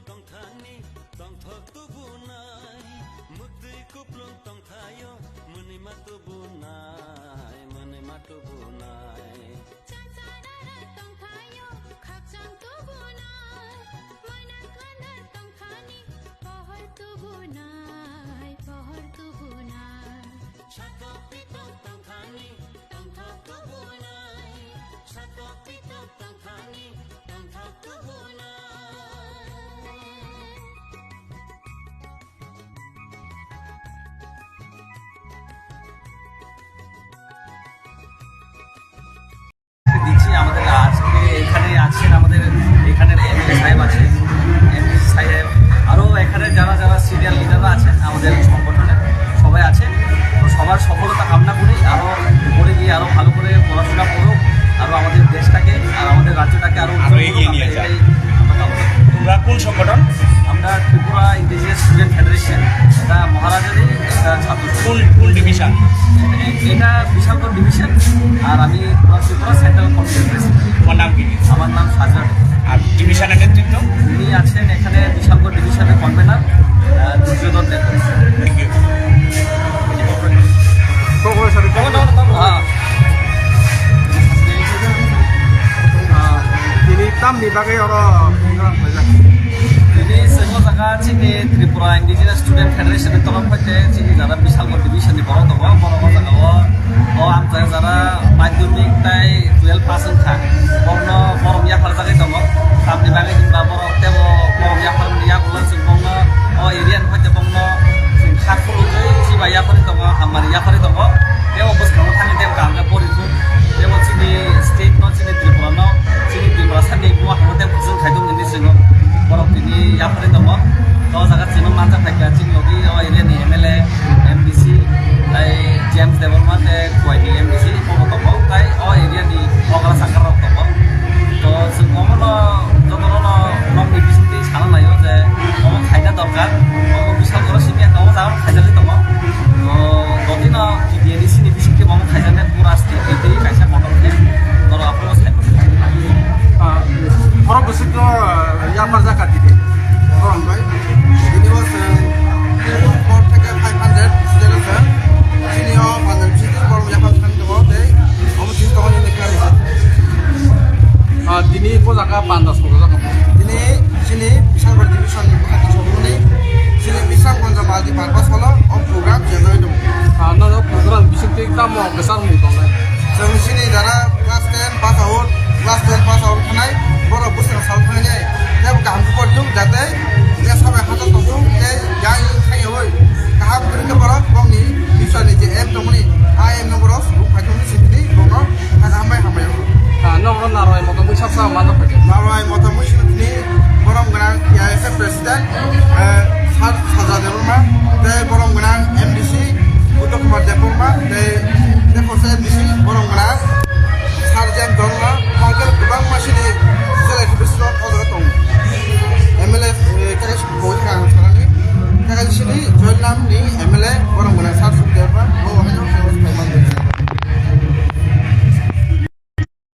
tongthani tongthok tu bunai mukti kuplung tongthayo muni matu bunai chanchara tongthayo khakchang tu bunai moinan khana tongthani pohor tu bunai chatok pitok tongthani tongthok tu bunai chatok pitok tongthani tongthok tu bunai দিচ্ছি আমাদের আজকে এখানে আছেন আমাদের এখানের MLA সাহেব আছে MP সাহেব আরও এখানে যারা যারা সিনিয়র লিডাররা আছেন আমাদের সংগঠনের সবাই আছে তো সবার সফলতা কামনা করি আরও উপরে গিয়ে আরও ভালো করে পড়াশোনা করুক আরও আমাদের দেশটাকে আর আমাদের রাজ্যটাকে আরও এগিয়ে নিয়ে যায়। আমরা কামনা করি। তোমরা কোন সংগঠন? আমরা ত্রিপুরা ইন্ডিজিনিয়াস স্টুডেন্ট ফেডারেশন এটা মহারাজারই একটা ছাত্র কোন ডিভিশন? এটা বিশালগড় ডিভিশন আর আমি ত্রিপুরা সেন্ট্রাল কমিটির তোমার নাম কি? আমার নাম সাজরা আর ডিভিশনের নেতৃত্ব? উনি আছেন এখানে বিশালগড় ডিভিশনের convener Duryodhan Deb. Thank you. Ini tam di bagai তিনি সেগুলো জায়গা চিনি ত্রিপুরা ইন্ডিজিনিয়াস স্টুডেন্ট ফেডারেশনের তরফ হইতে চিনি যারা বিশালগড় ডিভিশনनि বড় দङ বড় জায়গাও ও আমতে যারা মাধ্যমিক তাই 12 পাস ওঠা বর্ণ বরম ইয়াফার জায়গায় দङ তামনি বাগে কিংবা বড় তেব বরম ইয়াফার ইয়াগুলো जों বङ ও এরিয়ান হইতে বङ খাখুলুগै চিবা ইয়াফারি দङ হামারি ইয়াফারি দङ তেও বসখানো थाङि देव गांगा परिथु तेव चिनि स्टेट न चिनि ত্রিপুরা न चिनि ত্রিপুরা सानि गुवा हानो देव जों खायदों नि जों বরফ তিনি ইয়াফারে দङ তো জায়গা চিনো মানজা থাকা চিনি লগি ও এরিয়ানি এমএলএ এমডিসি তাই জেমস দেবরমাতে গুৱাহাটী এমডিসি বড় দङ তাই ও এরিয়ানি অগ্রা সাংকার দङ তো जों অমন যতন নংনি বিসিতি সানা নাयो যে অম খাইনা দরকার অম বিশালগড় সিনি একটা জায়গা খাইজালি দङ তো দদিন টিডিএনি সিনি বিসিতি অম খাইজানে পুরা স্টেট এটি কাইসা মডলকে ধরো আপনারা side orang bersyukur yang berzakat ini. Orang baik. Ini was for take 500 students. Sini orang pandai sini orang yang kan tu deh. Kamu sini kamu ini kerja. Dini pun zakat pandas pun zakat. Dini sini bisa berdivision hati semua ni. Sini bisa pun zaman di pandas pula. Program jalan itu. Nah, program bisa kita mau besar mungkin. Jadi sini darah kelas 10 pass out. Kelas 10 pass out kan বড় বুঝতে সালফানে যায় দেব গাম করতুম যাতে যে সবাই হাতে তবু যে যাই খাই হই